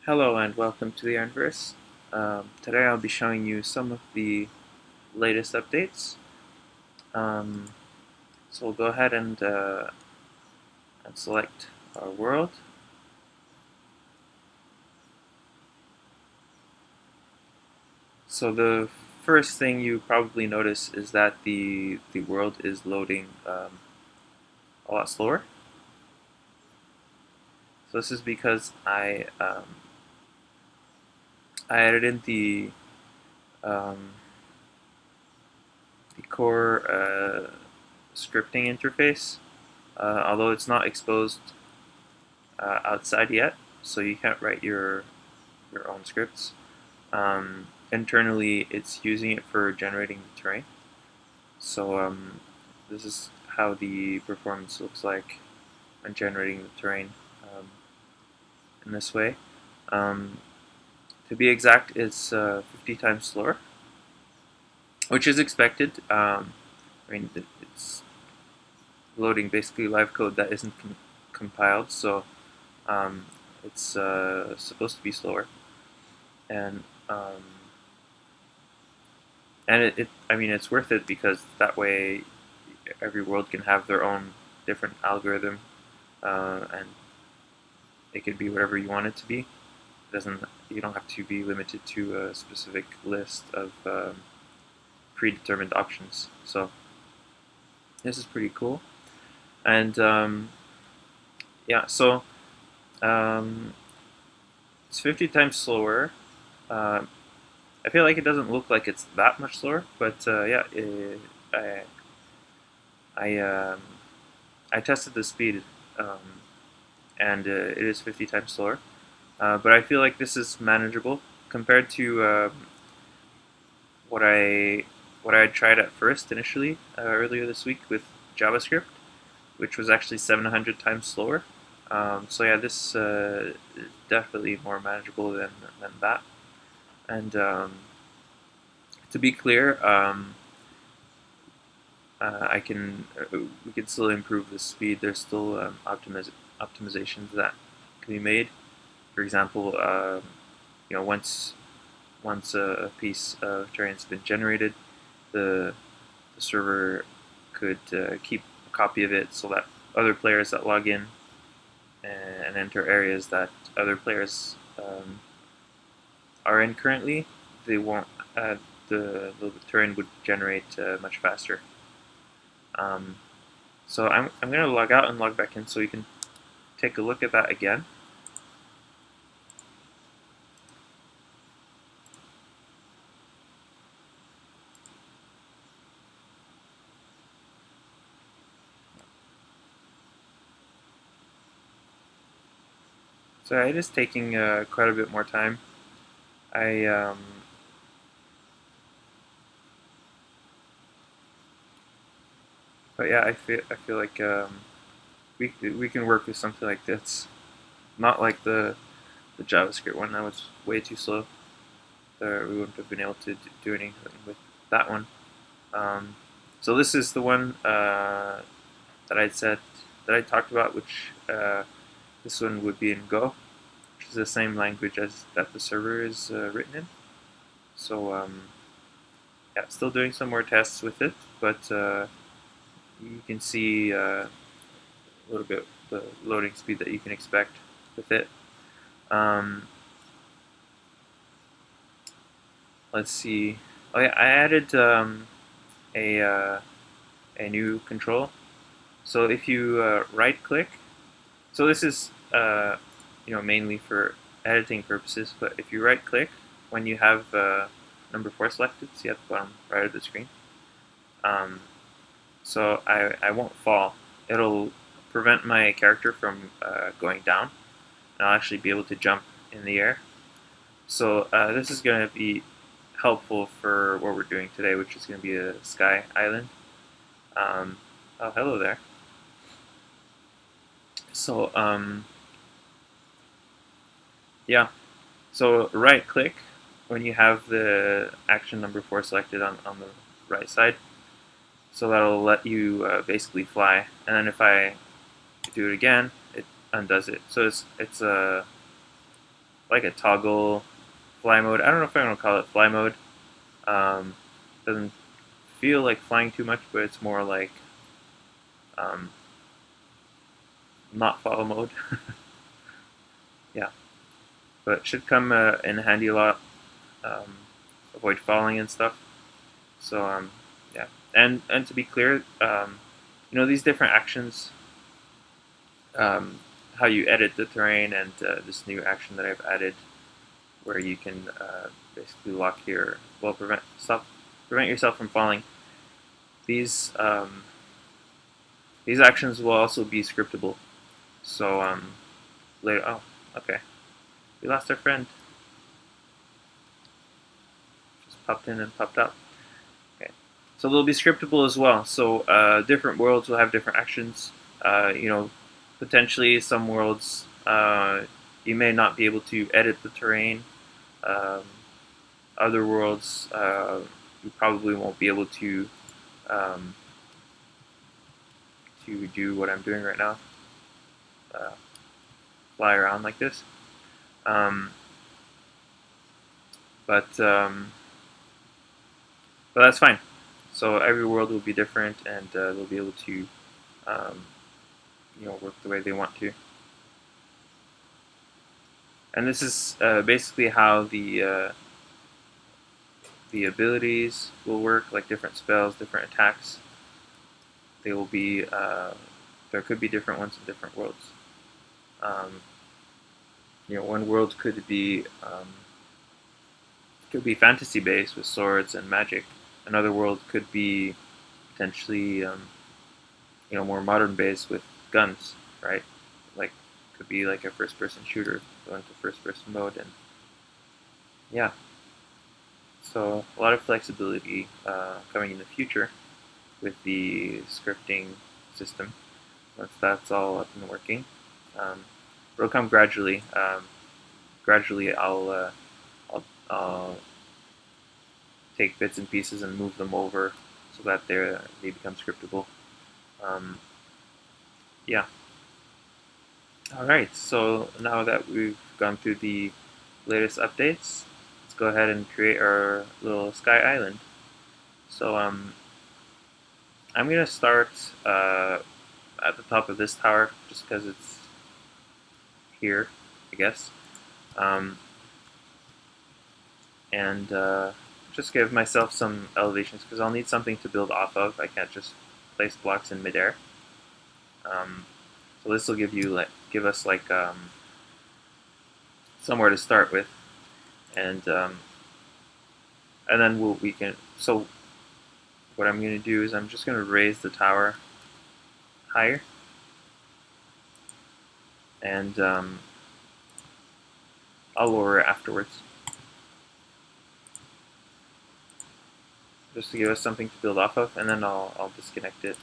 Hello and welcome to the Ironverse. Today I'll be showing you some of the latest updates. Um, so we'll go ahead and select our world. So the first thing you probably notice is that the world is loading a lot slower. So this is because I added in um, the core scripting interface, although it's not exposed outside yet, so you can't write your own scripts. Internally, it's using it for generating the terrain. So this is how the performance looks like when generating the terrain in this way. Um, to be exact, it's 50 times slower, which is expected. It's loading basically live code that isn't compiled, so um, it's supposed to be slower. And um, I mean, it's worth it because that way every world can have their own different algorithm, and it could be whatever you want it to be. You don't have to be limited to a specific list of predetermined options. So this is pretty cool. And yeah, so um, it's 50 times slower. Uh, I feel like it doesn't look like it's that much slower, but yeah, I I um, I tested the speed, um, and it is 50 times slower. But I feel like this is manageable compared to what I what I had tried at first initially earlier this week with JavaScript, which was actually 700 times slower. So yeah, this is definitely more manageable than that. And to be clear, we can still improve the speed. There's still optimizations that can be made. For example, once a piece of terrain has been generated, the, the server could keep a copy of it so that other players that log in and enter areas that other players are in currently, they won't. The terrain would generate much faster. Um, so I'm going to log out and log back in so we can take a look at that again. So it is taking quite a bit more time. I but yeah, I feel like we can work with something like this, not like the JavaScript one that was way too slow. We wouldn't have been able to do anything with that one. Um, so this is the one that I said that I talked about, which this one would be in Go, which is the same language as that the server is written in. So yeah, still doing some more tests with it, but you can see a little bit the loading speed that you can expect with it. Um, let's see. Oh yeah, I added a a new control. So if you right click, so this is mainly for editing purposes. But if you right click when you have number 4 selected, see at the bottom right of the screen. So I won't fall. It'll prevent my character from going down, and I'll actually be able to jump in the air. So this is going to be helpful for what we're doing today, which is going to be a sky island. Oh, hello there. So yeah, so right click when you have the action number 4 selected on the right side. So that'll let you basically fly, and then if I do it again, it undoes it. So it's like a toggle fly mode. I don't know if I want to call it fly mode. Um, doesn't feel like flying too much, but it's more like um, not follow mode. Yeah, but it should come in handy a lot. Um, avoid falling and stuff. So yeah, and to be clear, these different actions, um, how you edit the terrain, and this new action that I've added, where you can basically lock your prevent yourself from falling. These these actions will also be scriptable. So later, oh, okay, we lost our friend. Just popped in and popped out. Okay, so they'll be scriptable as well. So different worlds will have different actions. Potentially some worlds you may not be able to edit the terrain. Um, Other worlds you probably won't be able um, to do what I'm doing right now, uh, fly around like this. Um, but um, but that's fine. So every world will be different, and they'll be able to um, work the way they want to. And this is basically how the abilities will work, like different spells, different attacks. They will be there could be different ones in different worlds. Um, one world could be fantasy based with swords and magic. Another world could be potentially more modern based with guns, right? Like could be like a first person shooter, go into first person mode, and yeah. So a lot of flexibility coming in the future with the scripting system once that's all up and working. Um, it'll come gradually. Gradually, I'll take bits and pieces and move them over so that they become scriptable. Um, yeah. All right. So now that we've gone through the latest updates, let's go ahead and create our little sky island. So I'm gonna start at the top of this tower just because it's here, I guess, um, and just give myself some elevations because I'll need something to build off of. I can't just place blocks in midair. Um, so this will give us like somewhere to start with, and then we can. So what I'm going to do is I'm just going to raise the tower higher, and I'll lower it afterwards, just to give us something to build off of, and then I'll disconnect it.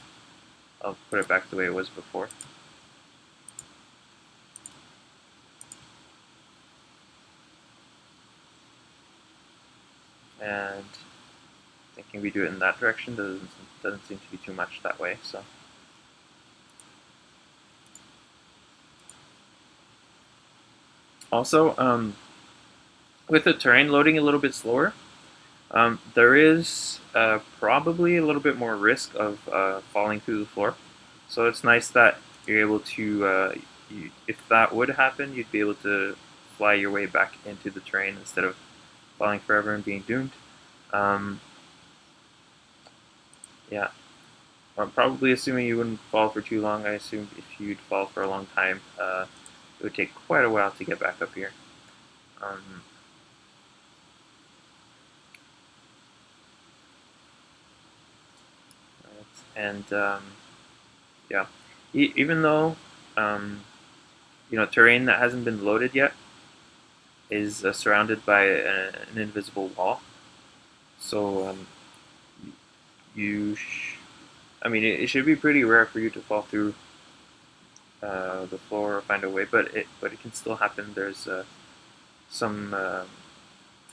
I'll put it back the way it was before. And thinking we do it in that direction doesn't seem to be too much that way. So also with the terrain loading a little bit slower, there is probably a little bit more risk of falling through the floor. So it's nice that you're able to, if that would happen, you'd be able to fly your way back into the terrain instead of falling forever and being doomed. Um, yeah, I'm probably assuming you wouldn't fall for too long. I assumed if you'd fall for a long time, it would take quite a while to get back up here. Um, and yeah, even though terrain that hasn't been loaded yet is surrounded by an invisible wall, so I mean, it should be pretty rare for you to fall through the floor or find a way, but it can still happen. There's some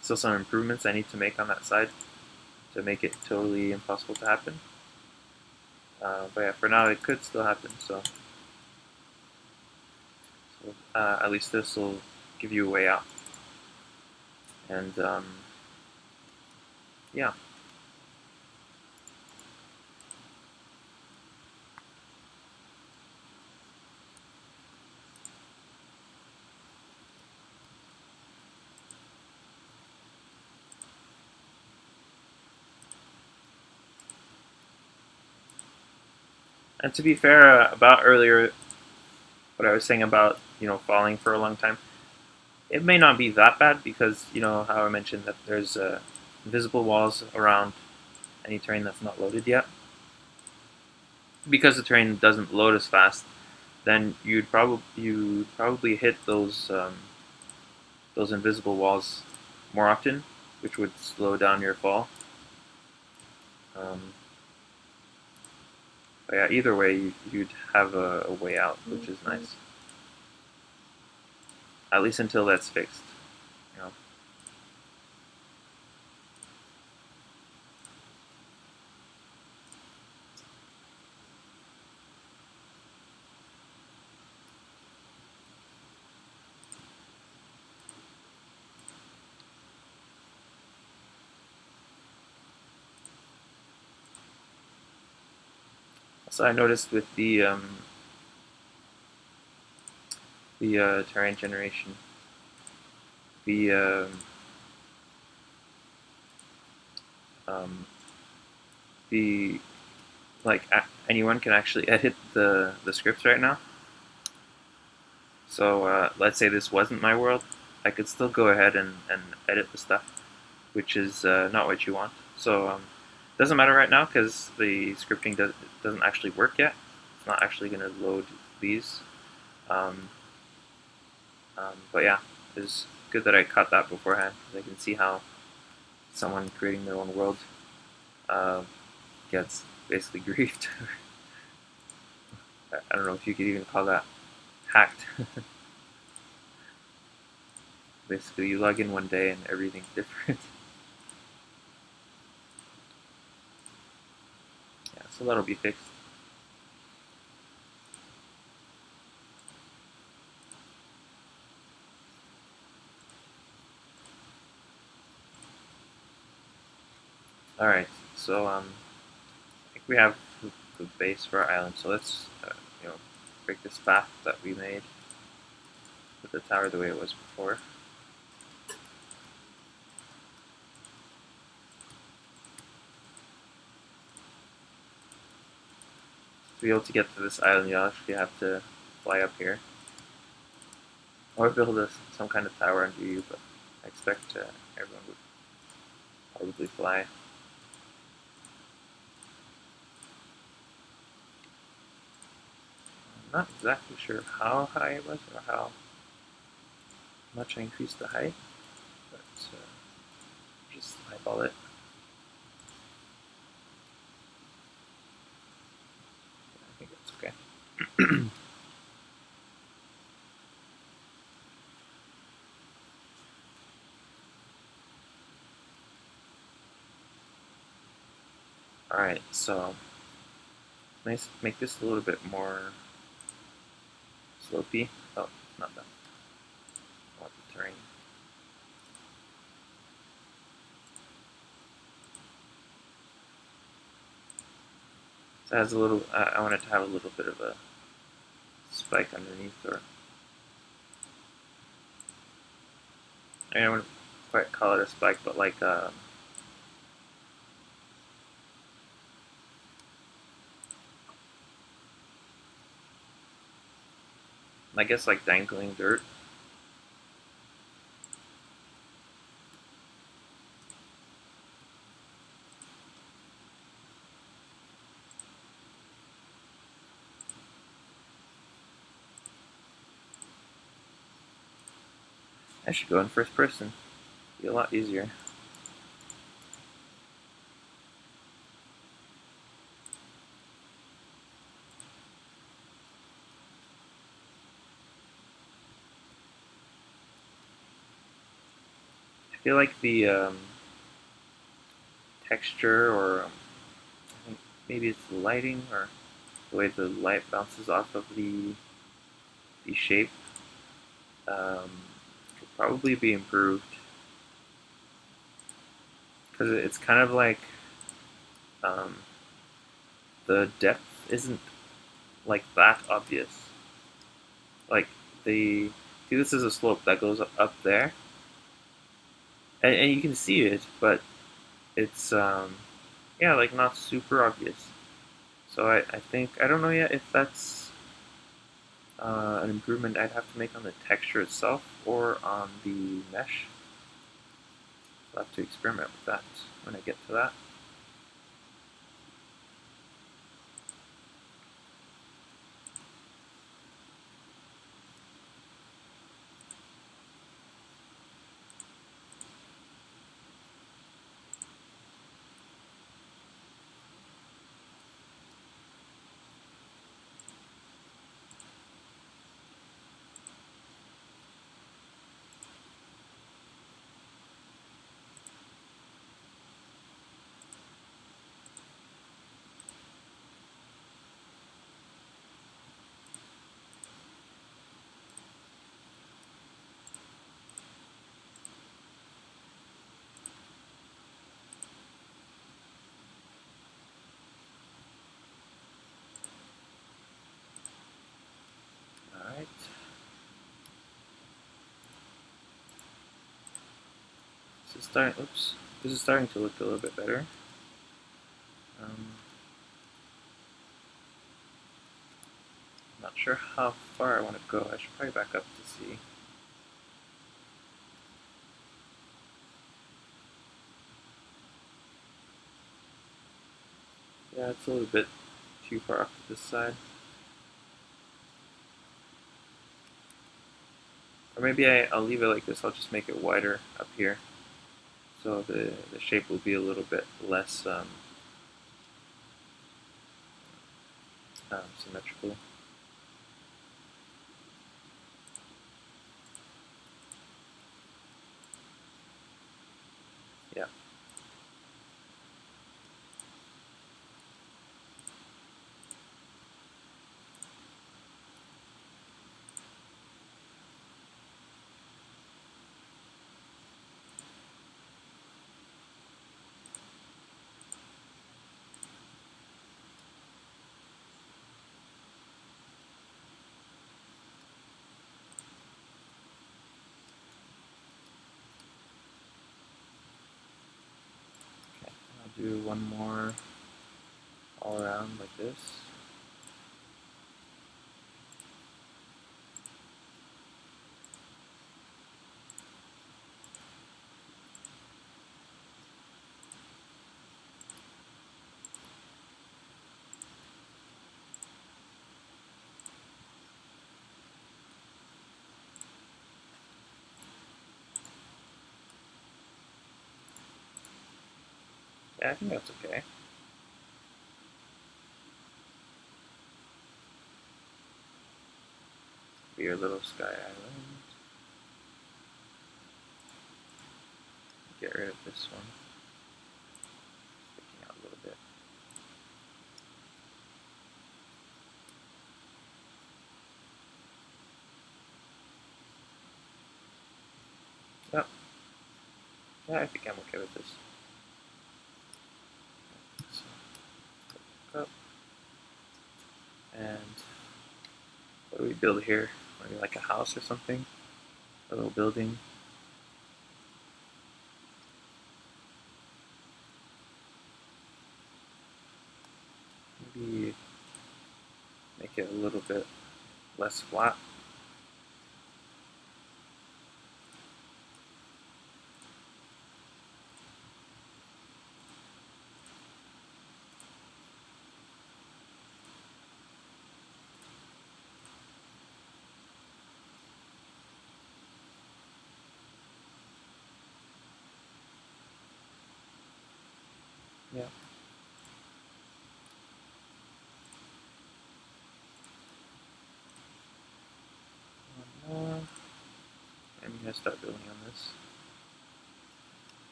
still some improvements I need to make on that side to make it totally impossible to happen. But yeah, for now it could still happen. So at least this will give you a way out. And yeah. And to be fair, about earlier, what I was saying about falling for a long time, it may not be that bad because how I mentioned that there's invisible walls around any terrain that's not loaded yet. Because the terrain doesn't load as fast, then you'd probably hit those invisible walls more often, which would slow down your fall. Um, but yeah, either way, you'd have a way out, which is nice. At least until that's fixed. You know. So I noticed with the terrain generation, the um, the like anyone can actually edit the scripts right now. So let's say this wasn't my world, I could still go ahead and edit the stuff, which is not what you want. So it doesn't matter right now because the scripting doesn't actually work yet. It's not actually going to load these. Um, but yeah, it's good that I caught that beforehand because I can see how someone creating their own world uh, gets basically griefed. I don't know if you could even call that hacked. Basically, you log in one day and everything's different. Yeah, so that'll be fixed. All right, so I think we have the base for our island. So let's you know break this path that we made with the tower the way it was before. To be able to get to this island, you'll actually have to fly up here, or build some kind of tower under you. But I expect everyone would probably fly. I'm not exactly sure how high it was or how much I increased the height, but just eyeball it. I think that's okay. All right, so let's make this a little bit more slopey. Oh, not that. I want the terrain. So it has a little. I want it to have a little bit of a spike underneath, or I wouldn't quite call it a spike, but like I guess like dangling dirt. I should go in first person. Be a lot easier. I feel like the texture, or I think maybe it's the lighting, or the way the light bounces off of the shape, could probably be improved. because it's kind of like um, the depth isn't like that obvious. Like the see, this is a slope that goes up there, and you can see it, but it's yeah, like not super obvious. So I think I don't know yet if that's an improvement I'd have to make on the texture itself or on the mesh. I'll have to experiment with that when I get to that. All right. This is starting. Oops. This is starting to look a little bit better. Um, Not sure how far I want to go. I should probably back up to see. Yeah, it's a little bit too far off to this side. Or maybe I'll leave it like this. I'll just make it wider up here. So the shape will be a little bit less symmetrical. Yeah. Okay. I'll do one more all around like this. Yeah, I think that's okay. For your little sky island. Get rid of this one. Sticking out a little bit. Yep. Yeah, I think I'm okay with this. So, up. And what do we build here? Maybe like a house or something? A little building. Maybe make it a little bit less flat. Yeah. One more. I'm gonna start building on this.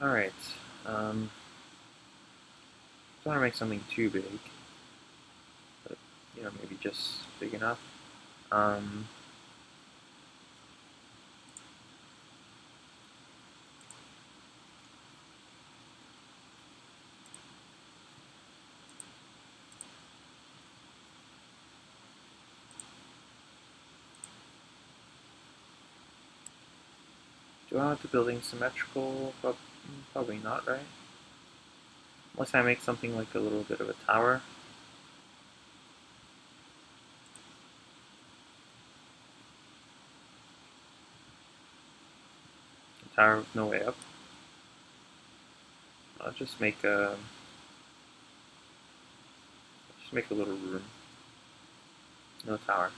Alright. Don't want to make something too big, but maybe just big enough. Do I want the building symmetrical? Probably not, right? Unless I make something like a little bit of a tower. A tower with no way up. I'll just make a little room. No tower.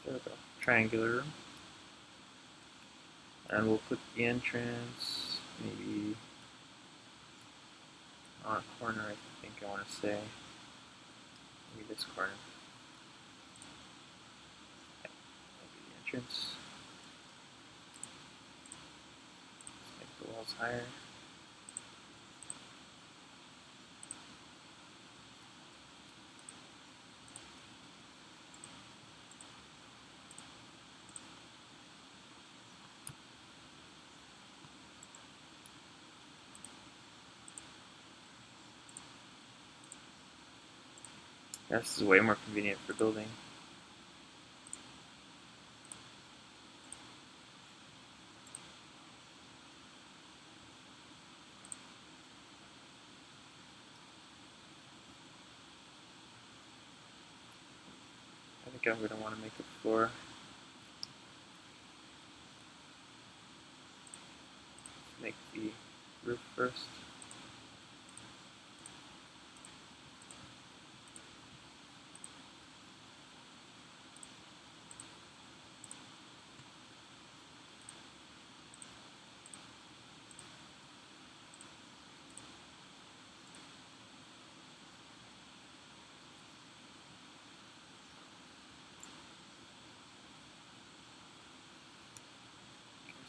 There we go. Triangular room. And we'll put the entrance maybe on a corner, I think I want to say. Maybe this corner. Okay. Maybe the entrance. Let's make the walls higher. Yeah, this is way more convenient for building. I think I'm going to want to make a floor. Make the roof first.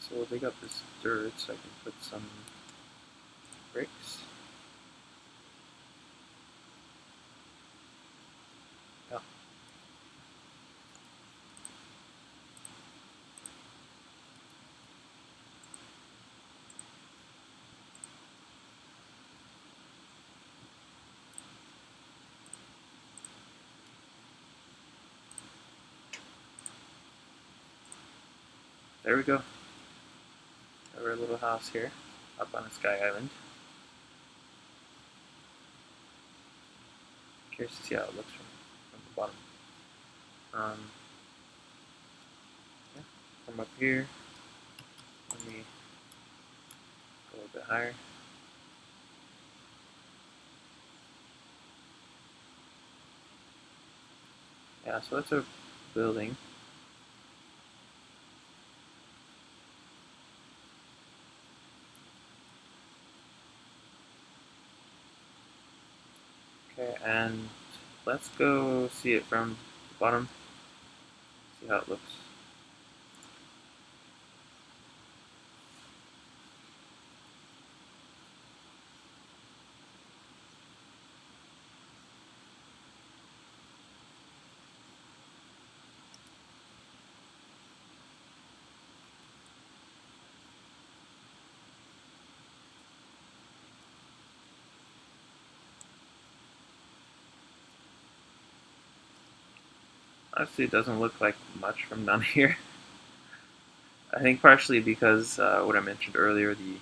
So we'll dig up this dirt so I can put some bricks. Oh. There we go. Our little house here, up on a sky island. Curious to see how it looks from the bottom. Yeah, from up here, let me go a little bit higher. Yeah, so that's a building. Okay, and let's go see it from the bottom, see how it looks. Honestly, it doesn't look like much from down here. I think partially because what I mentioned earlier, the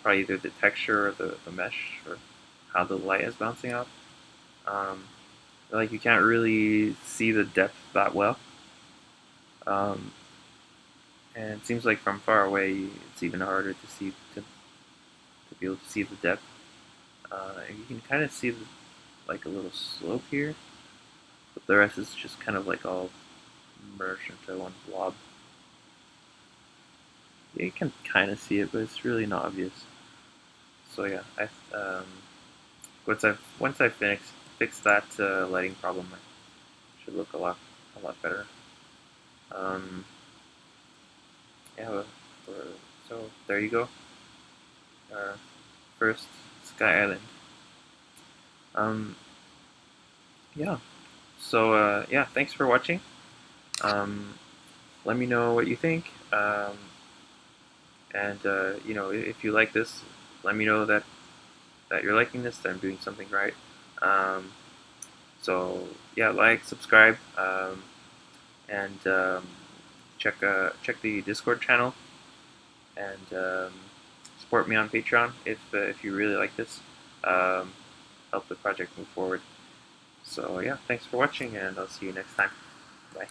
probably either the texture or the mesh or how the light is bouncing off. Um, like you can't really see the depth that well. Um, and it seems like from far away it's even harder to see to be able to see the depth. And you can kind of see like a little slope here, but the rest is just kind of like all merged into one blob. Yeah, you can kind of see it, but it's really not obvious. So yeah, once I fix that lighting problem, it should look a lot better. Um, yeah, so there you go. Our first Sky Island. Um, Yeah. So yeah, thanks for watching. Um, let me know what you think. And if you like this, let me know that you're liking this, that I'm doing something right. Um, so yeah, like, subscribe, and check the Discord channel, and support me on Patreon if you really like this. Um, help the project move forward. So yeah, thanks for watching, and I'll see you next time. Bye.